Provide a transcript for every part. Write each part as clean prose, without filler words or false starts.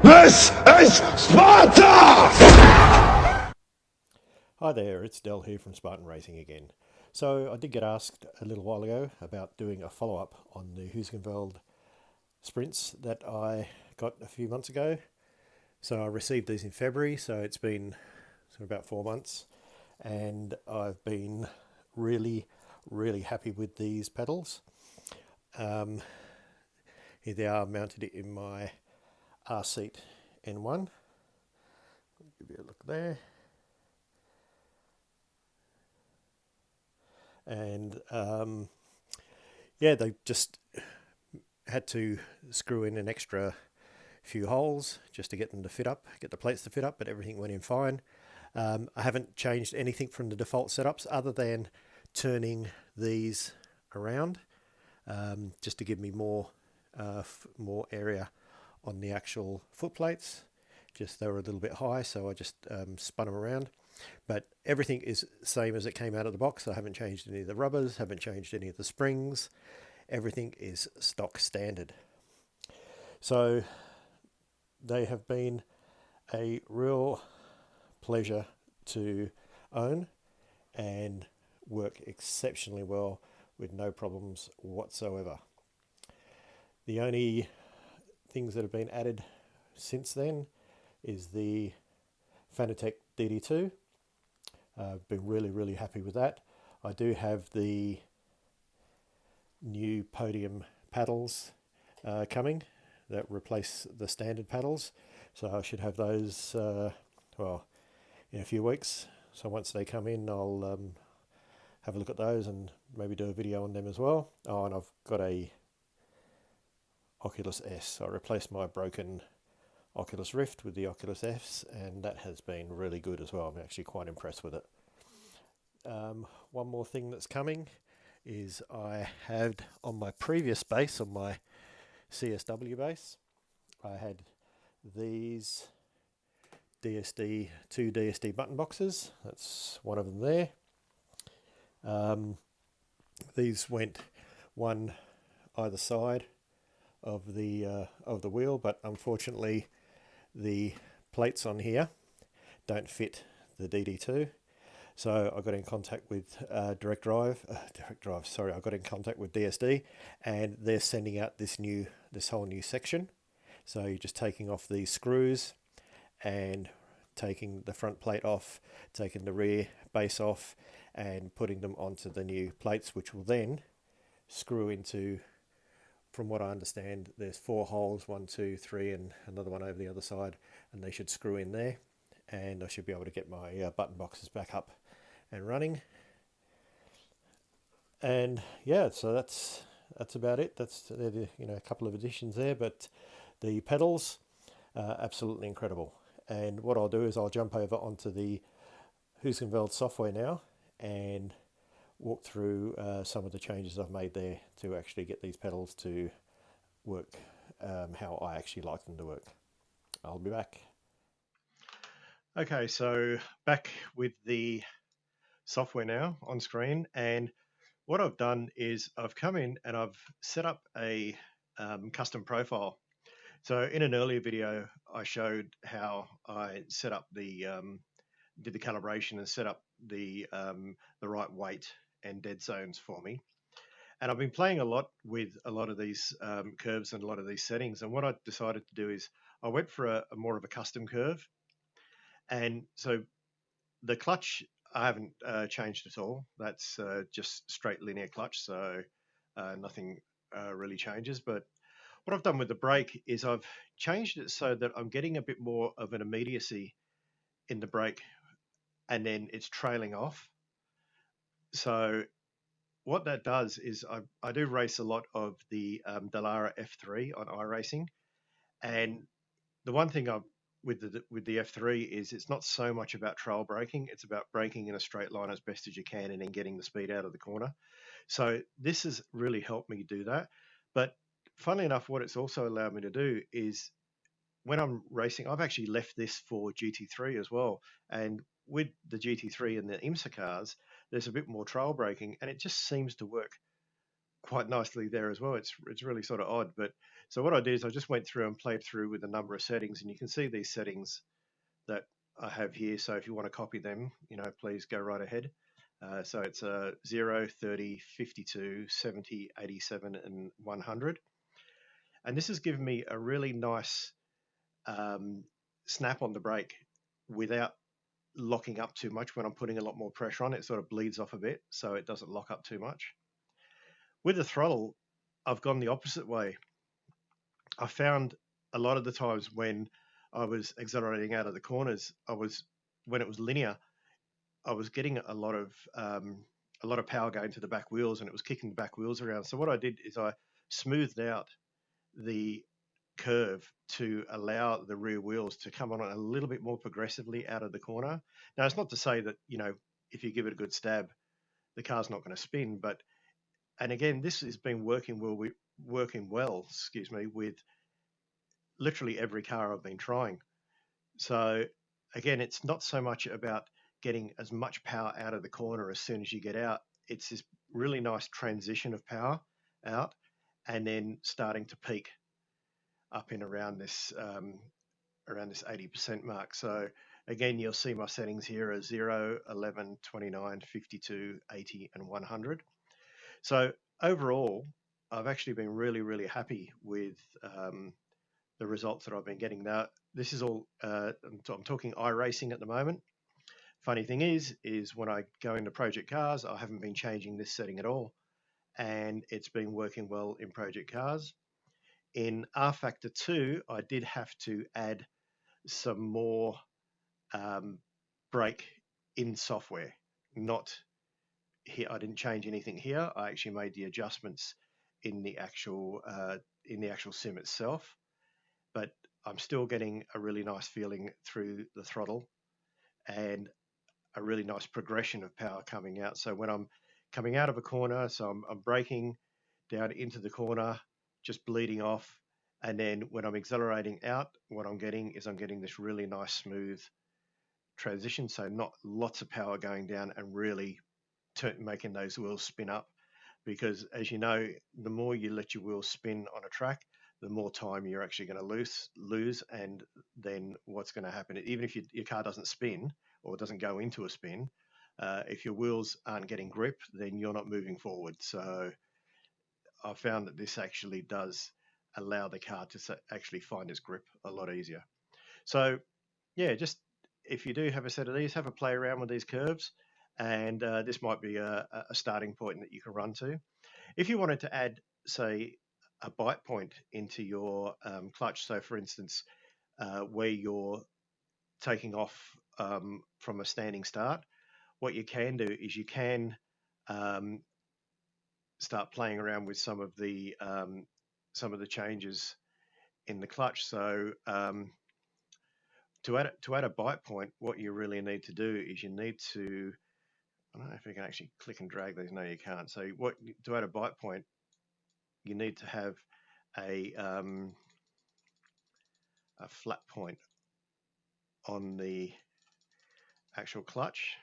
This is Sparta! Hi there, it's Del here from Spartan Racing again. So I did get asked a little while ago about doing a follow-up on the Heusinkveld sprints that I got a few months ago. So I received these in February, so it's been about 4 months, and I've been really happy with these pedals. Here they are, mounted in my R-seat N1. Give you a look there. And yeah, they just had to screw in an extra few holes just to get them to fit up, get the plates to fit up, but everything went in fine. I haven't changed anything from the default setups other than turning these around just to give me more area on the actual foot plates. Just they were a little bit high, so I just spun them around. But everything is the same as it came out of the box. I haven't changed any of the rubbers, haven't changed any of the springs. Everything is stock standard. So they have been a real pleasure to own and work exceptionally well with no problems whatsoever. The only things that have been added since then is the Fanatec DD2. I've been really happy with that. I do have the new podium paddles coming that replace the standard paddles, so I should have those well, in a few weeks. So once they come in, I'll have a look at those and maybe do a video on them as well. Oh, and I've got a Oculus S. I replaced my broken Oculus Rift with the Oculus S, and that has been really good as well. I'm actually quite impressed with it. One more thing that's coming is I had on my previous base, on my CSW base, I had these two DSD button boxes. That's one of them there. These went one either side of the wheel, but unfortunately the plates on here don't fit the DD2. So I got in contact with Direct Drive. Sorry, I got in contact with DSD, and they're sending out this whole new section. So you're just taking off these screws and taking the front plate off, taking the rear base off, and putting them onto the new plates, which will then screw into, from what I understand, there's 4 holes, 1, 2, 3, and another one over the other side, and they should screw in there, and I should be able to get my button boxes back up and running. And yeah, so that's about it. That's a couple of additions there, but the pedals are absolutely incredible. And what I'll do is I'll jump over onto the Heusinkveld software now and walk through some of the changes I've made there to actually get these pedals to work how I actually like them to work. I'll be back. Okay, so back with the software now on screen, and what I've done is I've come in and I've set up a custom profile. So in an earlier video, I showed how I set up did the calibration and set up the right weight and dead zones for me. And I've been playing a lot with a lot of these curves and a lot of these settings. And what I decided to do is I went for a more of a custom curve. And so the clutch I haven't changed at all. That's just straight linear clutch, so nothing really changes. But what I've done with the brake is I've changed it so that I'm getting a bit more of an immediacy in the brake, and then it's trailing off. So what that does is I do race a lot of the Dallara F3 on iRacing, and the one thing with the F3 is it's not so much about trail braking, it's about braking in a straight line as best as you can and then getting the speed out of the corner. So this has really helped me do that. But funnily enough, what it's also allowed me to do is when I'm racing, I've actually left this for GT3 as well. And with the GT3 and the IMSA cars, there's a bit more trail braking, and it just seems to work quite nicely there as well. It's really sort of odd, but So what I did is I just went through and played through with a number of settings, and you can see these settings that I have here. So if you want to copy them, please go right ahead. So it's 0, 30, 52, 70, 87, and 100. And this has given me a really nice snap on the brake without locking up too much. When I'm putting a lot more pressure on it, it sort of bleeds off a bit, so it doesn't lock up too much. With the throttle, I've gone the opposite way. I found a lot of the times when I was accelerating out of the corners, when it was linear, I was getting a lot of power going to the back wheels, and it was kicking the back wheels around. So what I did is I smoothed out the curve to allow the rear wheels to come on a little bit more progressively out of the corner. Now, it's not to say that, if you give it a good stab, the car's not going to spin, and again, this has been working well, with literally every car I've been trying. So again, it's not so much about getting as much power out of the corner as soon as you get out. It's this really nice transition of power out and then starting to peak up in around this 80% mark. So again, you'll see my settings here are 0, 11, 29, 52, 80, and 100. So overall, I've actually been really, really happy with the results that I've been getting. Now, this is all, I'm talking iRacing at the moment. Funny thing is when I go into project cars, I haven't been changing this setting at all. And it's been working well in project cars. In R-Factor 2, I did have to add some more brake in software. Not here, I didn't change anything here. I actually made the adjustments in the actual sim itself, but I'm still getting a really nice feeling through the throttle and a really nice progression of power coming out. So when I'm coming out of a corner, so I'm braking down into the corner, just bleeding off, and then when I'm accelerating out, what I'm getting this really nice smooth transition. So not lots of power going down and really making those wheels spin up, because as you know, the more you let your wheels spin on a track, the more time you're actually going to lose, and then what's going to happen, even if your car doesn't spin or doesn't go into a spin, if your wheels aren't getting grip, then you're not moving forward. So I found that this actually does allow the car to actually find its grip a lot easier. So yeah, just if you do have a set of these, have a play around with these curves, and this might be a starting point that you can run to. If you wanted to add, say, a bite point into your clutch, so for instance, where you're taking off from a standing start, what you can do is you can start playing around with some of the changes in the clutch. So to add a bite point, what you really need to do is you need to, I don't know if you can actually click and drag these. No, you can't. So to add a bite point, you need to have a flat point on the actual clutch.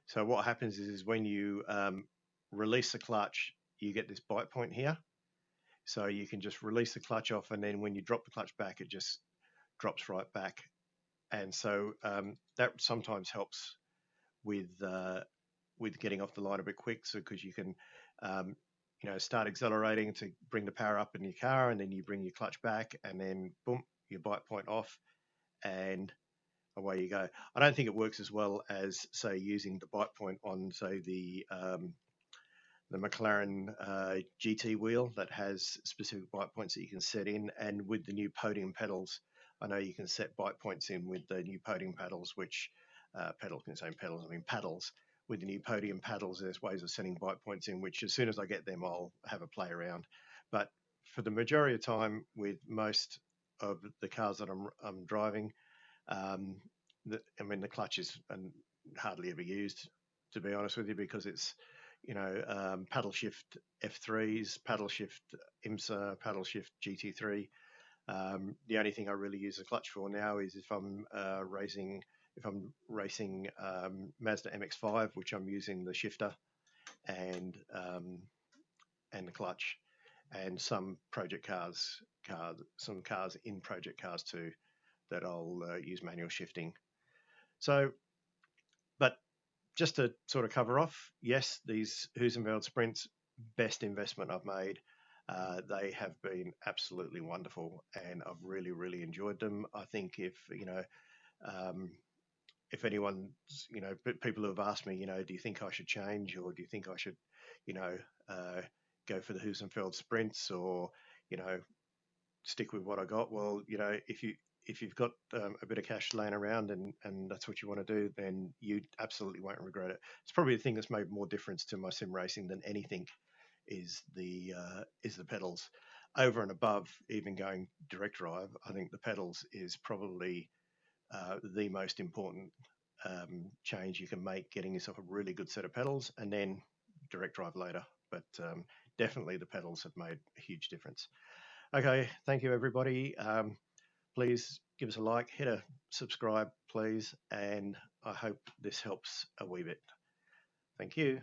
So what happens is when you release the clutch, you get this bite point here. So you can just release the clutch off, and then when you drop the clutch back, it just drops right back. And so that sometimes helps with getting off the line a bit quick. So because you can start accelerating to bring the power up in your car, and then you bring your clutch back, and then boom, your bite point off, and away you go. I don't think it works as well as, say, using the bite point on, say, the McLaren GT wheel that has specific bite points that you can set in, and with the new podium pedals, I know you can set bite points in with the new podium pedals, which paddles. With the new podium paddles, there's ways of setting bite points in, which as soon as I get them, I'll have a play around. But for the majority of time, with most of the cars that I'm driving, the clutch is hardly ever used, to be honest with you, because it's paddle shift F3s, paddle shift IMSA, paddle shift GT3. The only thing I really use the clutch for now is if I'm racing Mazda MX-5, which I'm using the shifter and and the clutch, and some project some cars in project cars too that I'll use manual shifting. So, but just to sort of cover off, yes, these Heusinkveld Sprints, best investment I've made. They have been absolutely wonderful, and I've really, really enjoyed them. I think um, if anyone, people who have asked me, do you think I should change, or do you think I should, you know, uh, go for the Heusinkveld Sprints, or you know, stick with what I got? Well, if you've got a bit of cash laying around and that's what you want to do, then you absolutely won't regret it. It's probably the thing that's made more difference to my sim racing than anything is the pedals. Over and above even going direct drive, I think the pedals is probably the most important change you can make, getting yourself a really good set of pedals and then direct drive later. But definitely the pedals have made a huge difference. Okay, thank you everybody. Please give us a like, hit a subscribe, please, and I hope this helps a wee bit. Thank you.